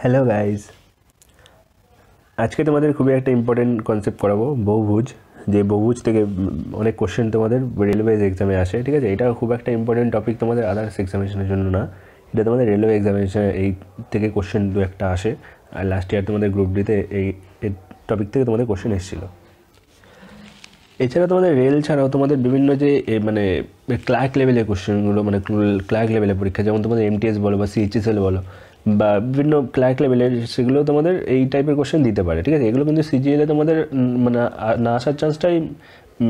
Hello guys, আজকে তোমাদের খুবই একটা ইম্পর্টেন্ট কনসেপ্ট করাবো, বহুভুজ। যে বহুভুজ থেকে অনেক কোশ্চেন তোমাদের রেলওয়েজ এক্সামে আসে, ঠিক আছে। এটা খুব একটা ইম্পর্টেন্ট টপিক তোমাদের আদার্স এক্সামিনেশনের জন্য না, এটা তোমাদের রেলওয়ে এক্সামিনেশন এই থেকে কোশ্চেন দু একটা আসে। আর লাস্ট ইয়ার তোমাদের গ্রুপ ডিতে এই টপিক থেকে তোমাদের কোশ্চেন এসেছিলো। এছাড়া তোমাদের রেল ছাড়াও তোমাদের বিভিন্ন যে মানে ক্লার্ক লেভেলের কোশ্চেনগুলো, মানে ক্লার্ক লেভেলের পরীক্ষা, যেমন তোমাদের MTS বলো বা CHSL বলো বা বিভিন্ন ক্লার্ক লেভেলের, সেগুলো তোমাদের এই টাইপের কোশ্চেন দিতে পারে, ঠিক আছে। এগুলো কিন্তু CGL-এ তোমাদের মানে না আসার চান্সটাই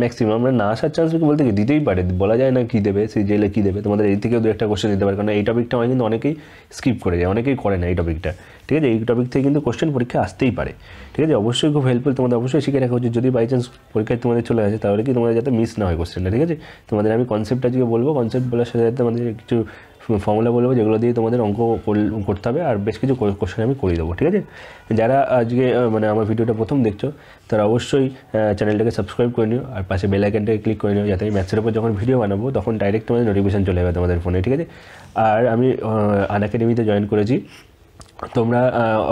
ম্যাক্সিমাম, মানে না আসার চান্স বলতে কি দিতেই পারে, বলা যায় না কী দেবে, CGL-এ কী দেবে তোমাদের, এই থেকেও দু একটা কোশ্চেন দিতে পারে। কারণ এই টপিকটা হয় কিন্তু অনেকেই স্কিপ করে যায়, অনেকেই করে না এই টপিকটা, ঠিক আছে। এই টপিক থেকে কিন্তু কোশ্চেন পরীক্ষা আসতেই পারে, ঠিক আছে। অবশ্যই খুব হেল্পফুল, তোমাদের অবশ্যই শিখে রাখা উচিত। যদি বাই চান্স পরীক্ষায় তোমাদের চলে আসে তাহলে কি তোমাদের যাতে মিস না হয় কোশ্চেনটা, ঠিক আছে। তোমাদের আমি কনসেপ্ট আজকে বলবো, কনসেপ্ট বলার সাথে সাথে তোমাদের কিছু ফর্মুলা বলবো যেগুলো দিয়ে তোমাদের অঙ্ক করতে হবে, আর বেশ কিছু কোশ্চেন আমি করে দেবো, ঠিক আছে। যারা আজকে মানে আমার ভিডিওটা প্রথম দেখছো তারা অবশ্যই চ্যানেলটাকে সাবস্ক্রাইব করে নিও, আর পাশে বেল আইকনটাকে ক্লিক করে নিও, যাতে আমি ম্যাথসের উপর যখন ভিডিও বানাবো তখন ডাইরেক্ট তোমাদের নোটিফিকেশন চলে যাবে তোমাদের ফোনে, ঠিক আছে। আর আমি আনএকাডেমিতে জয়েন করেছি, তোমরা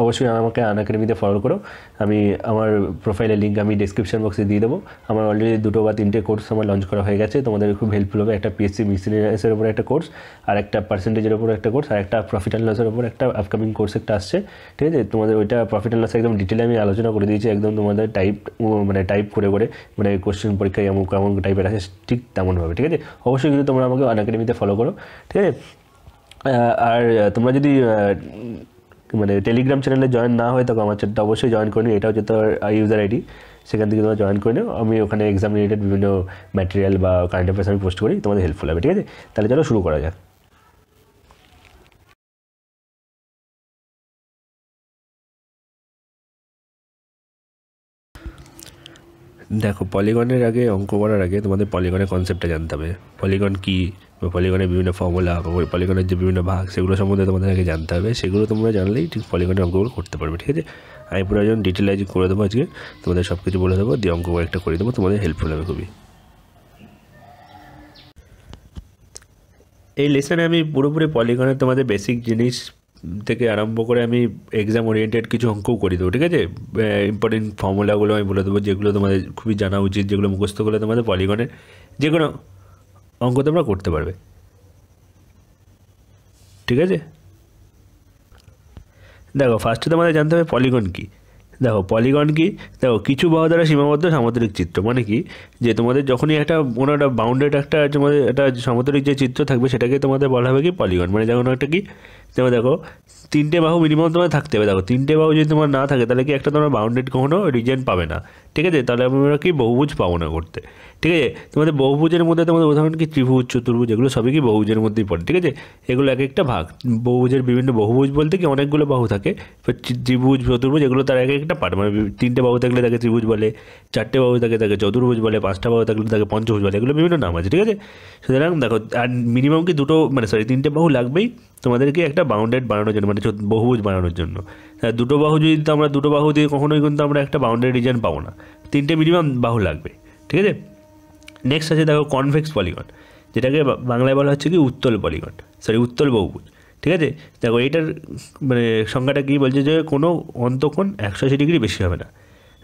অবশ্যই আমাকে আনএকাডেমিতে ফলো করো। আমি আমার প্রোফাইলের লিঙ্ক আমি ডিসক্রিপশন বক্সে দিয়ে দেবো। আমার অলরেডি 2 বা 3টে কোর্স আমার লঞ্চ করা হয়ে গেছে, তোমাদের খুব হেল্পফুল হবে। একটা PSC মিসেলেনিয়াসের উপর একটা কোর্স, আর একটা পার্সেন্টেজের উপর একটা কোর্স, আর একটা প্রফিট অ্যান্ড লসের উপর একটা আপকামিং কোর্স একটা আসছে, ঠিক আছে। তোমাদের ওইটা প্রফিট অ্যান্ড লস একদম ডিটেলে আমি আলোচনা করে দিয়েছি, একদম তোমাদের টাইপ করে মানে কোশ্চেন পরীক্ষায় কেমন টাইপের আছে ঠিক তেমনভাবে, ঠিক আছে। অবশ্যই কিন্তু তোমরা আমাকে আনএকাডেমিতে ফলো করো, ঠিক আছে। আর তোমরা যদি মানে টেলিগ্রাম চ্যানেলে জয়েন না হয়ে থাকো, আমার চ্যানেলটা অবশ্যই জয়েন করে নিও। এটা হচ্ছে তোর ইউজার আইডি, সেখান থেকে তোমরা জয়েন করে নিও। আমি ওখানে এক্সাম রিলেটেড বিভিন্ন ম্যাটেরিয়াল বা কারেন্ট অ্যাফেয়ার্স আমি পোস্ট করি, তোমাদের হেল্পফুল হবে, ঠিক আছে। তাহলে চলো শুরু করা যাক। দেখো, পলিগনের আগে অঙ্ক করার আগে তোমাদের পলিগনের কনসেপ্টটা জানতে হবে। পলিগন কী বা পলিগনের বিভিন্ন ফর্মুলা বা পলিগনের যে বিভিন্ন ভাগ, সেগুলো সম্বন্ধে তোমাদের আগে জানতে হবে। সেগুলো তোমরা জানলেই ঠিক পলিগনের অঙ্কগুলো করতে পারবে, ঠিক আছে। আমি পুরো একজন ডিটেলাইজ করে দেবো আজকে, তোমাদের সব কিছু বলে দেবো, দিয়ে অঙ্ক একটা করে দেবো, তোমাদের হেল্পফুল হবে খুবই। এই লেসনে আমি পুরোপুরি পলিগনের তোমাদের বেসিক জিনিস থেকে আরম্ভ করে আমি এক্সাম ওরিয়েন্টেড কিছু অঙ্কও করে দেবো, ঠিক আছে। ইম্পর্টেন্ট ফর্মুলাগুলো আমি বলে দেবো, যেগুলো তোমাদের খুবই জানা উচিত, যেগুলো মুখস্থ করলে তোমাদের পলিগনের যে কোনো অঙ্ক তোমরা করতে পারবে, ঠিক আছে। দেখো, ফার্স্টে তোমাদের জানতে হবে পলিগন কী। দেখো, পলিগন কি, দেখো কিছু বাহু দ্বারা সীমাবদ্ধ সামুদ্রিক চিত্র, মানে কি যে তোমাদের যখনই কোনো একটা বাউন্ডেড একটা তোমাদের একটা সামুদ্রিক যে চিত্র থাকবে সেটাকে তোমাদের বলা হবে কি পলিগন। মানে যেমন একটা কি, যেমন দেখো 3টে বাহু মিনিমাম তোমার থাকতে হবে। দেখো 3টে বাহু যদি তোমার না থাকে তাহলে কি একটা তোমার বাউন্ডেড কখনো রিজিয়ন পাবে না, ঠিক আছে। তাহলে আমরা কি বহুভুজ পাবো না করতে, ঠিক আছে। তোমাদের বহুভুজের মধ্যে তোমাদের উদাহরণ কি ত্রিভুজ, চতুর্ভুজ, এগুলো সবই কি বহুভুজের মধ্যেই পড়ে, ঠিক আছে। এগুলো এক একটা ভাগ বহুভুজের, বিভিন্ন বহুভুজ বলতে কি অনেকগুলো বাহু থাকে, ত্রিভুজ, চতুর্ভুজ, এগুলো তার এক একটা পার্ট। মানে 3টে বাহু থাকলে তাকে ত্রিভুজ বলে, 4টে বাহু থাকে তাকে চতুর্ভুজ বলে, 5টা বাহু থাকলে তাকে পঞ্চভুজ বলে, এগুলো বিভিন্ন নাম আছে, ঠিক আছে। সুতরাং দেখো, আর মিনিমাম কি 3টে বাহু লাগবেই তোমাদেরকে একটা বাউন্ডেড বানানোর জন্য, মানে বহুভুজ বানানোর জন্য। 2টো বাহু যদি আমরা 2টো বাহু দিয়ে কখনোই কিন্তু আমরা একটা বাউন্ডেড রিজিয়ন পাবো না, 3টে মিনিমাম বাহু লাগবে, ঠিক আছে। নেক্সট আছে দেখো কনভেক্স পলিগন, যেটাকে বাংলায় বলা হচ্ছে কি উত্তল পলিগন, উত্তল বহুভুজ, ঠিক আছে। দেখো এইটার মানে সংজ্ঞাটা কী বলছে, যে কোনো অন্তঃকোণ 180 ডিগ্রি বেশি হবে না।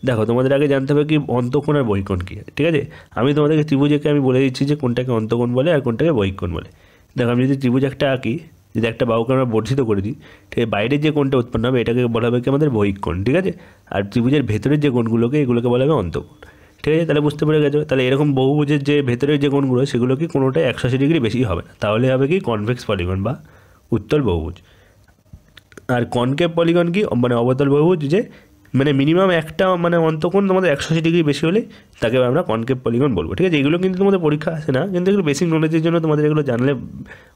দেখো তোমাদের আগে জানতে হবে কি অন্তঃকোণ আর বহিকোণ কী, ঠিক আছে। আমি তোমাদেরকে ত্রিভুজকে আমি বলে দিচ্ছি যে কোনটাকে অন্তঃকোণ বলে আর কোনটাকে বহিকোণ বলে। দেখো, আমি যদি ত্রিভুজ একটা আঁকি, যদি একটা বাহুকে আমরা বর্ধিত করে দিই, ঠিক আছে, বাইরের যে কোণটা উৎপন্ন হবে এটাকে বলা হবে কি আমাদের বহিকোণ, ঠিক আছে। আর ত্রিভুজের ভেতরের যে কোণগুলোকে এগুলোকে বলা হবে অন্তঃকোণ, ঠিক আছে। তাহলে বুঝতে পেরে গেছো। তাহলে এরকম বহুভুজের যে ভেতরের যে কোণগুলো সেগুলো কি কোনোটাই 180 ডিগ্রি বেশি হবে না, তাহলে হবে কি কনভেক্স পলিগন বা উত্তল বহুভুজ। আর কনকেভ পলিগন কি, মানে অবতল বহুভুজ, যে মানে মিনিমাম একটা মানে অন্তঃকোণ তোমাদের 180 ডিগ্রি বেশি হলে তাকে আমরা কনকেভ পলিগন বলবো, ঠিক আছে। এগুলো কিন্তু তোমাদের পরীক্ষা আসে না, কিন্তু এগুলো বেসিক নলেজের জন্য তোমাদের এগুলো জানলে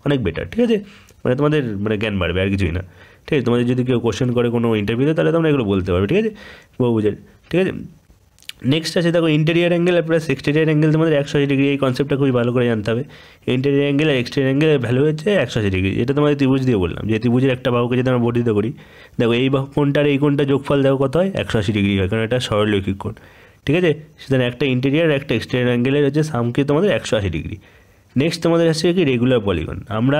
অনেক বেটার, ঠিক আছে। মানে তোমাদের মানে জ্ঞান বাড়বে, আর কিছুই না, ঠিক আছে। তোমাদের যদি কেউ কোশ্চেন করে কোনো ইন্টারভিউতে তাহলে তোমরা এগুলো বলতে পারবে, ঠিক আছে, বহুভুজের, ঠিক আছে। নেক্সট আছে দেখো ইন্টেরিয়ার অ্যাঙ্গেল আর প্লাস এক্সটেরিয়ার অ্যাঙ্গেল, তোমাদের 180 ডিগ্রি। এই কনসেপ্টটা খুবই ভালো করে জানতে হবে। ইন্টেরিয়ার অ্যাঙ্গেল আর এক্সটেরিয়ার অ্যাঙ্গেলের ভ্যালু হচ্ছে 180 ডিগ্রি। এটা তোমাদের ত্রিভুজ দিয়ে বললাম, যে ত্রিভুজের একটা বাহুকে যদি আমরা বর্ধিত করি, দেখো এই কোণটা আর এই কোণটা যোগফল দেখো কত হয়, 180 ডিগ্রি হয়, কারণ এটা সরলরৈখিক কোণ, ঠিক আছে। সুতরাং একটা ইন্টেরিয়ার আর একটা এক্সটেরিয়ার অ্যাঙ্গেলের হচ্ছে সাম কি তোমাদের 180 ডিগ্রি, নেক্সট তোমাদের আসছে কি রেগুলার পলিগন। আমরা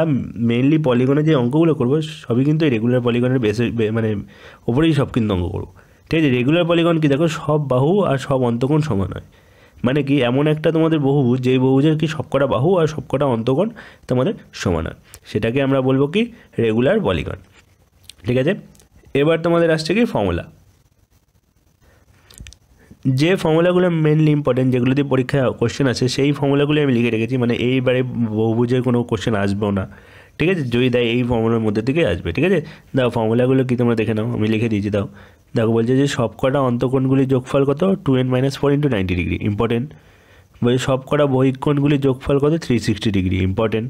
মেইনলি পলিগনের যে অঙ্কগুলো করবো সবই কিন্তু এই রেগুলার পলিগনের মানে ওপরেই সব কিন্তু অঙ্ক করবো, ঠিক আছে। রেগুলার পলিগন কি দেখো, সব বাহু আর সব অন্তকোণ সমান হয়, মানে কি এমন একটা তোমাদের বহুভুজ যেই বহুভুজের কি সবকটা বাহু আর সবকটা অন্তকোণ তোমাদের সমান হয়, সেটাকে আমরা বলবো কি রেগুলার পলিগন, ঠিক আছে। এবার তোমাদের আসছে কি ফর্মুলা। যে ফর্মুলাগুলো মেনলি ইম্পর্টেন্ট, যেগুলো দিয়ে পরীক্ষায় কোশ্চেন আছে, সেই ফর্মুলাগুলো আমি লিখে রেখেছি, মানে এইবারে বহুভুজের কোনো কোশ্চেন আসবেও না, ঠিক আছে। যদি দেয় এই ফর্মুলার মধ্যে থেকে আসবে, ঠিক আছে। দেখো ফর্মুলাগুলো কি তোমরা দেখে নাও, আমি লিখে দিয়েছি। দাও দেখো বলছে যে সবকটা অন্তকোণগুলির যোগফল কত 2n-4 × 90 ডিগ্রি, ইম্পর্টেন্ট। বলছে সবকটা বহিকোণগুলির যোগফল কত 360 ডিগ্রি, ইম্পর্টেন্ট।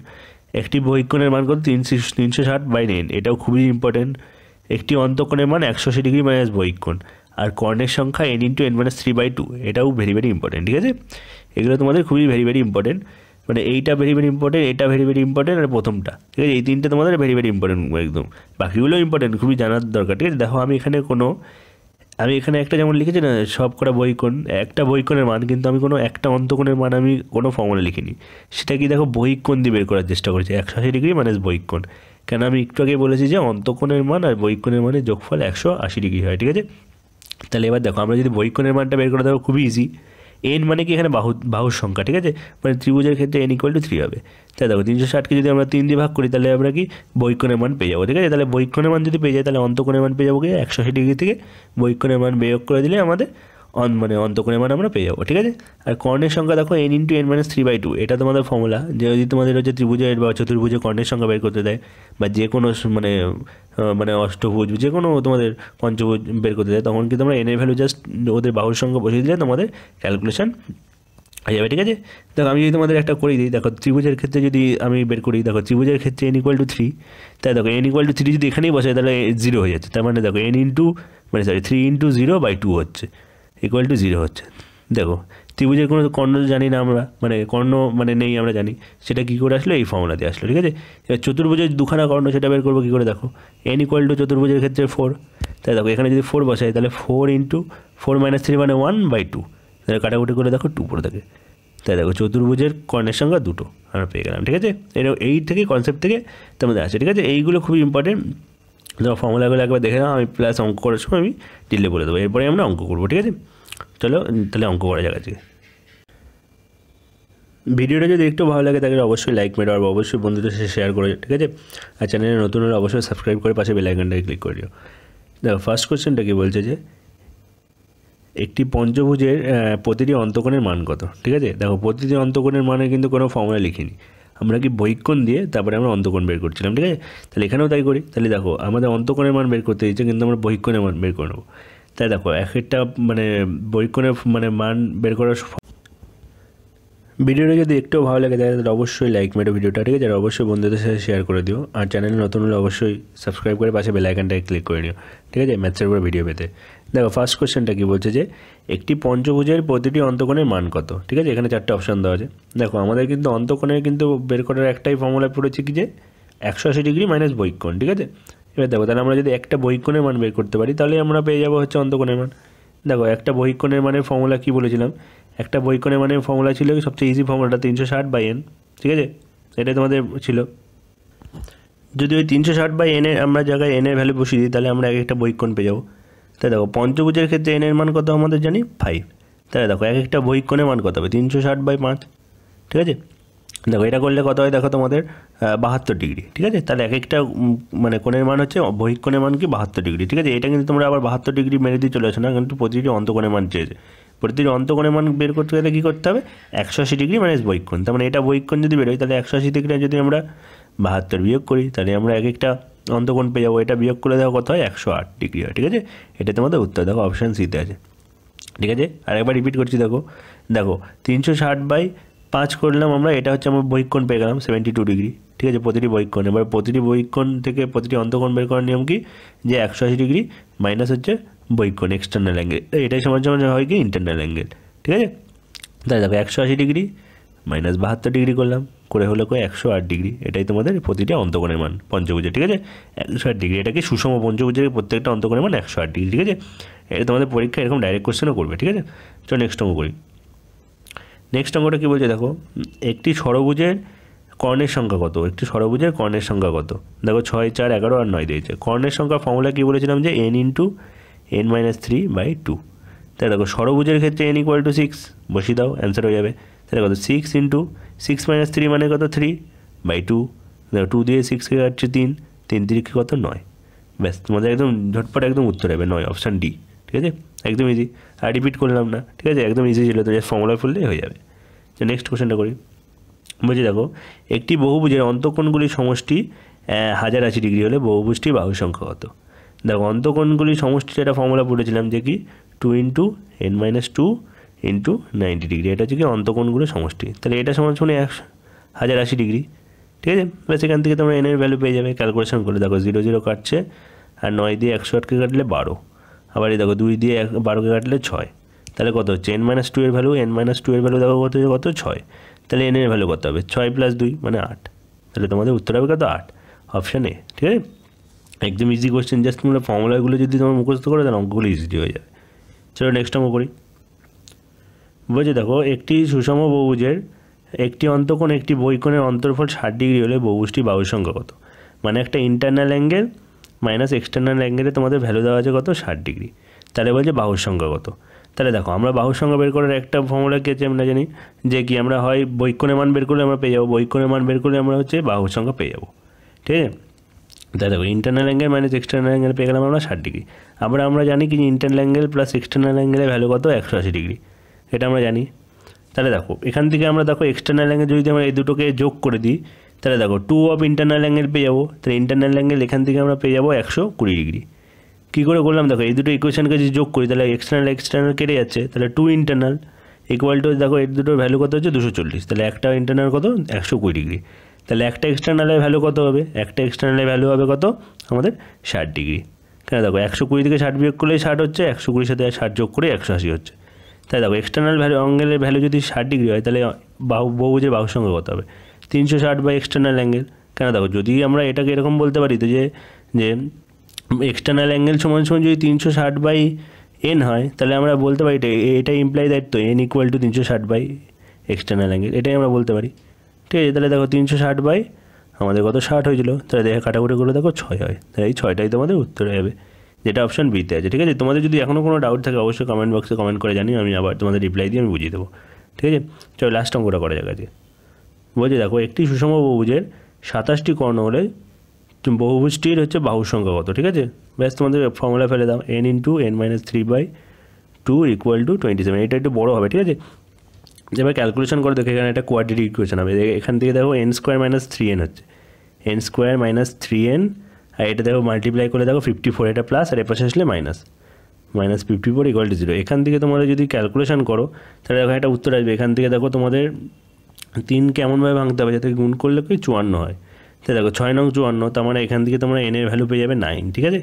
একটি বহিকোণের মান কত 360/n, এটাও খুবই ইম্পর্টেন্ট। একটি অন্তকোণের মান 180 ডিগ্রি মাইনাস বহিকোণ, আর কর্ণের সংখ্যা n × n-3/2, এটাও ভেরি ভেরি ইম্পর্টেন্ট, ঠিক আছে। এগুলো তোমাদের খুবই ভেরি ভেরি ইম্পর্টেন্ট, মানে এইটা ভেরি ভেরি ইম্পর্টেন্ট, এটা ভেরি ভেরি ইম্পর্টেন্ট, আর প্রথমটা, ঠিক আছে। এই তিনটে তোমাদের ভেরি ভেরি ইম্পর্টেন্ট একদম, বাকিগুলো ইম্পর্টেন্ট, খুবই জানার দরকার, ঠিক আছে। দেখো আমি এখানে একটা যেমন লিখেছি না, সব কটা বহিকোণ, একটা বহিকোণের মান, কিন্তু আমি কোনো একটা অন্তকোণের মান আমি কোনো ফর্মুলা লিখিনি, সেটা কি দেখো বহিকোণ দিয়ে বের করার চেষ্টা করেছি, 180 ডিগ্রি মাইনাস বহিকোণ। কেন আমি একটু আগে বলেছি যে অন্তকোণের মান আর বহিকোণের মানের যোগফল 180 ডিগ্রি হয়, ঠিক আছে। তাহলে এবার দেখো আমরা যদি বহিকোণের মানটা বের করে দেবো, খুবই ইজি। এন মানে কি এখানে বাহুর সংখ্যা, ঠিক আছে, মানে ত্রিভুজের ক্ষেত্রে n = 3 হবে। তাই দেখো 360কে যদি আমরা 3 দিয়ে ভাগ করি, তাহলে আমরা কি বহিকোণের মান পেয়ে যাবো, ঠিক আছে। তাহলে বহিকোণের মান যদি পেয়ে যাই, তাহলে অন্তকোণের মান পেয়ে যাবো কি 180 ডিগ্রি থেকে বহিকোণের মান বিয়োগ করে দিলে আমাদের মানে অন্তকোণের মান আমরা পেয়ে যাবো, ঠিক আছে। আর কর্ণের সংখ্যা দেখো n × n-3/2, এটা তোমাদের ফর্মুলা। যদি তোমাদের হচ্ছে ত্রিভুজের বা চতুর্ভুজের কর্ণের সংখ্যা বের করতে দেয়, বা যে কোনো মানে অষ্টভুজ, যে কোনো তোমাদের পঞ্চভুজ বের করতে দেয়, তখন কি তোমরা n এর ভ্যালু জাস্ট ওদের বাহুর সংখ্যা বসিয়ে দিলে তোমাদের ক্যালকুলেশন হয়ে যাবে, ঠিক আছে। দেখো আমি যদি তোমাদের একটা করে দিই, দেখো ত্রিভুজের ক্ষেত্রে যদি আমি বের করি, দেখো ত্রিভুজের ক্ষেত্রে n = 3, তাই দেখো n = 3 যদি এখানেই বসে, তাহলে 0 হয়ে যাচ্ছে, তার মানে দেখো n 3 × 0/2 হচ্ছে, = 0 হচ্ছে। দেখো ত্রিভুজের কোনো কর্ণ জানি না আমরা, মানে কর্ণ মানে নেই আমরা জানি, সেটা কী করে আসলো, এই ফর্মুলা দিয়ে আসলো, ঠিক আছে। এবার চতুর্ভুজের দুখানা কর্ণ, সেটা বের করবো কী করে, দেখো n = চতুর্ভুজের ক্ষেত্রে 4, তাই দেখো এখানে যদি 4 বসাই, তাহলে 4 × 4 - 3 মানে 1/2, তাহলে কাটাকুটি করে দেখো 2 পড়ে থাকে। তাই দেখো চতুর্ভুজের কর্ণের সংখ্যা 2 আমরা পেয়ে গেলাম, ঠিক আছে। এই থেকে কনসেপ্ট থেকে তোমাদের আছে, ঠিক আছে। এইগুলো খুবই ইম্পর্টেন্ট, ধরো ফর্মুলাগুলো একবার দেখে নাও, আমি প্লাস অঙ্ক করার সময় আমি ডিলে বলে দেবো, এরপরে আমরা অঙ্ক করবো, ঠিক আছে। চলো তাহলে অঙ্ক করা যাক আজকে। ভিডিওটা যদি একটু ভালো লাগে তাহলে অবশ্যই লাইক মেরো, আর অবশ্যই বন্ধুদের সাথে শেয়ার করে, ঠিক আছে। আর চ্যানেলে নতুন হলে অবশ্যই সাবস্ক্রাইব করে পাশে বেল আইকনটাকে ক্লিক করে দিও। দেখো ফার্স্ট কোশ্চেনটা কি বলছে, যে একটি পঞ্চভুজের প্রতিটি অন্তকোণের মান কত, ঠিক আছে। দেখো প্রতিটি অন্তকোণের মানে কিন্তু কোনো ফর্মুলা লিখিনি, আমরা কি বহিকোণ দিয়ে তারপরে আমরা অন্তকোণ বের করছিলাম, ঠিক আছে। তাহলে এখানেও তাই করি, তাহলে দেখো আমাদের অন্তকোণের মান বের করতে দিচ্ছে, কিন্তু আমরা বহিকোণের মান বের করে নেবো। তাই দেখো এক একটা মানে বহিকোণের মানে মান বের করার ভিডিওটা যদি একটু ভালো লাগে তাহলে অবশ্যই লাইক মেরো ভিডিওটা, ঠিক আছে। আর অবশ্যই বন্ধুদের সাথে শেয়ার করে দিও, আর চ্যানেলে নতুন হলে অবশ্যই সাবস্ক্রাইব করে পাশে বেল আইকনটাকে ক্লিক করে নিও, ঠিক আছে, ম্যাথসের উপরে ভিডিও পেতে। দেখো ফার্স্ট কোশ্চেনটা কি বলছে, যে একটি পঞ্চভুজের প্রতিটি অন্তকোণের মান কত, ঠিক আছে। এখানে 4টে অপশান দেওয়া আছে। দেখো আমাদের কিন্তু অন্তকোণের কিন্তু বের করার একটাই ফর্মুলা পড়েছে কি, যে 180 ডিগ্রি মাইনাস বহিকোণ, ঠিক আছে। এবার দেখো তাহলে আমরা যদি একটা বহিকোণের মান বের করতে পারি, তাহলে আমরা পেয়ে যাবো হচ্ছে অন্তকোণের মান। দেখো একটা বহিকোণের মানের ফর্মুলা কি বলেছিলাম, একটা বহিকোণের মানের ফর্মুলা ছিল সবচেয়ে ইজি ফর্মুলাটা 360/n, ঠিক আছে, এটাই তোমাদের ছিল। যদি ওই 360/n এর আমরা জায়গায় n এর ভ্যালু বসিয়ে দিই, তাহলে আমরা একটা বহিকোণ পেয়ে যাবো। তাই দেখো পঞ্চভুজের ক্ষেত্রে n এর মান কত আমাদের জানি 5, তাহলে দেখো একটা বহিকোণের মান কত হবে 360/5, ঠিক আছে। দেখো এটা করলে কত হয়, দেখো তোমাদের 72 ডিগ্রি, ঠিক আছে। তাহলে একটা মানে কোণের মান হচ্ছে বহিকোণের মান কি 72 ডিগ্রি, ঠিক আছে। এটা কিন্তু তোমরা আবার 72 ডিগ্রি মেরে দিয়ে চলে আসো না, কিন্তু প্রতিটি অন্তকোণের মান চেয়েছে। প্রতিটি অন্তকোণের মান বের করতে গেলে কী করতে হবে, 180 ডিগ্রি মাইনাস বহিকোণ, তার মানে এটা বহিকোণ যদি বেরোয়, তাহলে 180 থেকে যদি আমরা 72 বিয়োগ করি, তাহলে আমরা একটা অন্তকোণ পেয়ে যাবো। এটা বিয়োগ করে দেখো কত হয়, 108 ডিগ্রি হয়, ঠিক আছে। এটা তোমাদের উত্তর, দেখো অপশান সিতে আছে, ঠিক আছে। আর একবার রিপিট করছি, দেখো 360/5 করলাম আমরা, এটা হচ্ছে আমার বহিকোণ পেয়ে গেলাম 72 ডিগ্রি, ঠিক আছে, প্রতিটি বহিকোণ। এবার প্রতিটি বহিকোণ থেকে প্রতিটি অন্তকোণ বের করার নিয়ম কি, যে 180 ডিগ্রি মাইনাস হচ্ছে বহিকোণ এক্সটার্নাল অ্যাঙ্গেল, এটাই সমান সমান হয় কি ইন্টারনাল অ্যাঙ্গেল, ঠিক আছে। তাই দেখো 180 ডিগ্রি মাইনাস 72 ডিগ্রি করলাম, করে হলো 108 ডিগ্রি, এটাই তোমাদের প্রতিটা অন্তকোণের মান পঞ্চভুজের, ঠিক আছে। 108 ডিগ্রি, এটাকে সুষম পঞ্চভুজের প্রত্যেকটা অন্তকোণের মান 108 ডিগ্রি, ঠিক আছে। এটা তোমাদের পরীক্ষা এরকম ডাইরেক্ট কোশ্চেনও করবে, ঠিক আছে। চলো নেক্সট অঙ্ক করি। নেক্সট অঙ্কটা কী বলছে দেখো, একটি ষড়ভুজের কর্ণের সংখ্যা কত, একটি ষড়ভুজের কর্ণের সংখ্যা কত। দেখো 6, 4, 11 আর 9 দিয়েছে। কর্ণের সংখ্যা ফর্মুলা কী বলেছিলাম যে n ইন্টু n-3/2। তাই দেখো ষড়ভুজের ক্ষেত্রে n = 6 বসিয়ে দাও, অ্যান্সার হয়ে যাবে। তাহলে কত 6 ইন্টু 6 - 3 মানে কত 3/2। দেখো 2 দিয়ে 6কে কাটছে 3, 3 3 কত 9। ব্যাস তোমাদের একদম ঝটপট একদম উত্তর হবে 9, অপশান ডি। ঠিক আছে, একদম ইজি, আর রিপিট করলাম না। ঠিক আছে, একদম ইজি ছিল, তো জাস্ট ফর্মুলা ফুললেই হয়ে যাবে। তো নেক্সট কোশ্চেনটা করি। বলছি দেখো, একটি বহুভুজের অন্তঃকোণগুলির সমষ্টি 1080 ডিগ্রি হলে বহুভুজটির বাহুর সংখ্যা কত। দেখো অন্তঃকোণগুলির সমষ্টি একটা ফর্মুলা পড়েছিলাম যে কি 2 × n-2 × 90 ডিগ্রি, এটা হচ্ছে কি অন্তঃকোণগুলির সমষ্টি। তাহলে এটা সমান 1080 ডিগ্রি। ঠিক আছে, ব্যাস এখান থেকে তোমরা এনের ভ্যালু পেয়ে যাবে ক্যালকুলেশন করে। দেখো 0 0 কাটছে, আর 9 দিয়ে 108কে কাটলে 12, আবার এই দেখো 2 দিয়ে 12কে কাটলে 6। তাহলে কত হচ্ছে n-2 এর ভ্যালু, n-2 এর ভ্যালু দেখো কত 6। তাহলে n এর ভ্যালু কত হবে 6 + 2 মানে 8। তাহলে তোমাদের উত্তর হবে কত 8, অপশান এ। ঠিক আছে, একদম ইজি কোশ্চেন, জাস্ট তোমরা ফর্মুলাগুলো যদি তোমরা মুখস্থ করো তাহলে অঙ্কগুলো ইজি হয়ে যাবে। চলো নেক্সট অঙ্ক করি। বলছে দেখো, একটি সুষম বহুভুজের একটি অন্তঃকোণ একটি বহিঃকোণের অন্তর্ফল 60 ডিগ্রি হলে বহুভুজটির বাহুর সংখ্যা কত। মানে একটা ইন্টারনাল অ্যাঙ্গেল মাইনাস এক্সটার্নাল অ্যাঙ্গেলে তোমাদের ভ্যালু দেওয়া আছে কত 60 ডিগ্রি। তাহলে বলছে বাহুর সংখ্যা কত। তাহলে দেখো আমরা বাহুর সংখ্যা বের করার একটা ফর্মুলা কি আছে আমরা জানি, যে কি আমরা হয় বহিঃকোণের মান বের করলে আমরা পেয়ে যাবো, বহিঃকোণের মান বের করলে আমরা হচ্ছে বাহুর সংখ্যা পেয়ে যাবো। ঠিক আছে, তাই দেখো internal angle minus external angle পেয়ে গেলাম আমরা 60 ডিগ্রি। আমরা জানি কি ইন্টারনাল অ্যাঙ্গেল প্লাস এক্সটার্নাল অ্যাঙ্গেলের ভ্যালু কত 180 ডিগ্রি, এটা আমরা জানি। তাহলে দেখো এখান থেকে আমরা দেখো এক্সটার্নাল অ্যাঙ্গেল যদি আমরা এই দুটোকে যোগ করে দিই, তাহলে দেখো 2 অফ ইন্টারনাল অ্যাঙ্গেল পেয়ে যাবো। তাহলে ইন্টারনাল অ্যাঙ্গেল এখান থেকে আমরা পেয়ে যাবো 120 ডিগ্রি। কী করে করলাম দেখো, এই দুটো ইকুয়েশনকে যদি যোগ করি তাহলে এক্সটার্নাল কেটে যাচ্ছে, তাহলে 2 ইন্টারনাল ইকুয়াল টু দেখো এর দুটোর ভ্যালু কত হচ্ছে 240। তাহলে একটা ইন্টারনাল কত 120 ডিগ্রি। তাহলে একটা এক্সটার্নালের ভ্যালু কত হবে, একটা এক্সটার্নালের ভ্যালু হবে কত আমাদের 60 ডিগ্রি। কেন দেখো 120 থেকে 60 বিয়োগ করলেই 60 হচ্ছে, 120 সাথে 60 যোগ করে 180 হচ্ছে। তাই দেখো এক্সটার্নাল ভ্যালু অ্যাঙ্গেলের ভ্যালু যদি 60 ডিগ্রি হয় তাহলে বহুভুজের বাহুর সংখ্যা কত হবে 360 বাই এক্সটার্নাল অ্যাঙ্গেল। কেন দেখো যদি আমরা এটাকে এরকম বলতে পারি তো যে এক্সটার্নাল অ্যাঙ্গেল সমান যদি 360 বাই n হয়, তাহলে আমরা বলতে পারি এটা ইমপ্লাই দ্যাট তো n = 360 বাই এক্সটার্নাল অ্যাঙ্গেল, এটাই আমরা বলতে পারি। ঠিক আছে, তাহলে দেখো 360 বাই আমাদের কত 60 হয়েছিল, তাহলে দেখে কাটাকুটি করে দেখো 6 হয়। তাহলে এই 6টাই তোমাদের উত্তর হবে, যেটা অপশান বিতে আছে। ঠিক আছে, তোমাদের যদি এখনও কোনো ডাউট থাকে অবশ্যই কমেন্ট বক্সে কমেন্ট করে জানিও, আমি আবার তোমাদের রিপ্লাই দিয়ে আমি বুঝিয়ে দেবো। ঠিক আছে, চলো লাস্ট অঙ্কটা করা যাক আজকে। বলছে দেখো একটি সুষম বহুভুজের 27টি কর্ণ হলে বহুভুজটির হচ্ছে বাহুর সংখ্যা কত। ঠিক আছে, ব্যাস তোমাদের ফর্মুলা ফেলে দাও n × n-3/2 = 27। এটা একটু বড়ো হবে। ঠিক আছে, এবার ক্যালকুলেশন করে দেখো, এখানে একটা কোয়াড্রেটিক ইকুয়েশন হবে। এখান থেকে দেখো n² - 3n হচ্ছে, n² - 3n, আর এটা দেখো মাল্টিপ্লাই করে দেখো 54, এটা প্লাস আর এপাশে আসলে মাইনাস, -54 = 0। এখান থেকে তোমাদের যদি ক্যালকুলেশন করো তাহলে দেখো একটা উত্তর আসবে। এখান থেকে দেখো তোমাদের 3কে এমনভাবে ভাঙতে হবে যাতে গুণ করলে কি 54 হয়। তাই দেখো 6 নং 54, তার মানে এখান থেকে তোমরা n এর ভ্যালু পেয়ে যাবে 9। ঠিক আছে,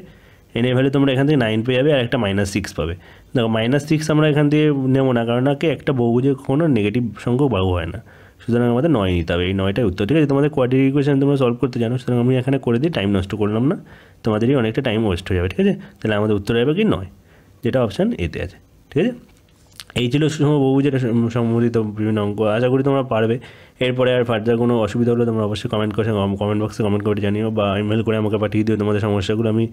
n এর ভ্যালু তোমরা এখান থেকে 9 পেয়ে যাবে, আর একটা -6 পাবে। দেখো -6 আমরা এখান থেকে নেবো না, কারণ একটা বহুভুজের কোনো নেগেটিভ সংখ্যক বাহু হয় না, সুতরাং আমাদের 9 নিতে হবে। এই 9টাই উত্তর। ঠিক আছে, তোমাদের কোয়াড্রেটিক ইকুয়েশন তোমরা সলভ করতে জানো, সুতরাং আমি এখানে করে দিই, টাইম নষ্ট করলাম না, তোমাদেরই অনেকটা টাইম ওয়েস্ট হয়ে যাবে। ঠিক আছে, তাহলে আমাদের উত্তর হবে কি 9, যেটা অপশান এতে আছে। ঠিক আছে, এই ছিল সুষম বহুভুজের সম্বন্ধিত বিভিন্ন অঙ্ক। আশা করি তোমরা পারবে। এরপরে আর ফার্দার কোনো অসুবিধা হলে তোমরা অবশ্যই কমেন্ট বক্সে কমেন্ট করে জানিও, বা ইমেল করে আমাকে পাঠিয়ে দিও তোমাদের সমস্যাগুলো, আমি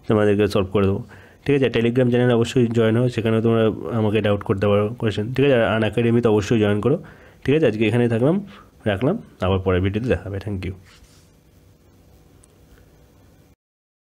তোমাদেরকে সলভ করে দেবো। ঠিক আছে, টেলিগ্রাম চ্যানেল অবশ্যই জয়েন হও, সেখানে তোমরা আমাকে ডাউট করতে পারো কোয়েশ্চেন। ঠিক আছে, আর একাডেমিতে অবশ্যই জয়েন করো। ঠিক আছে, আজকে এখানেই রাখলাম, আবার পরের ভিডিওতে দেখা হবে। Thank you.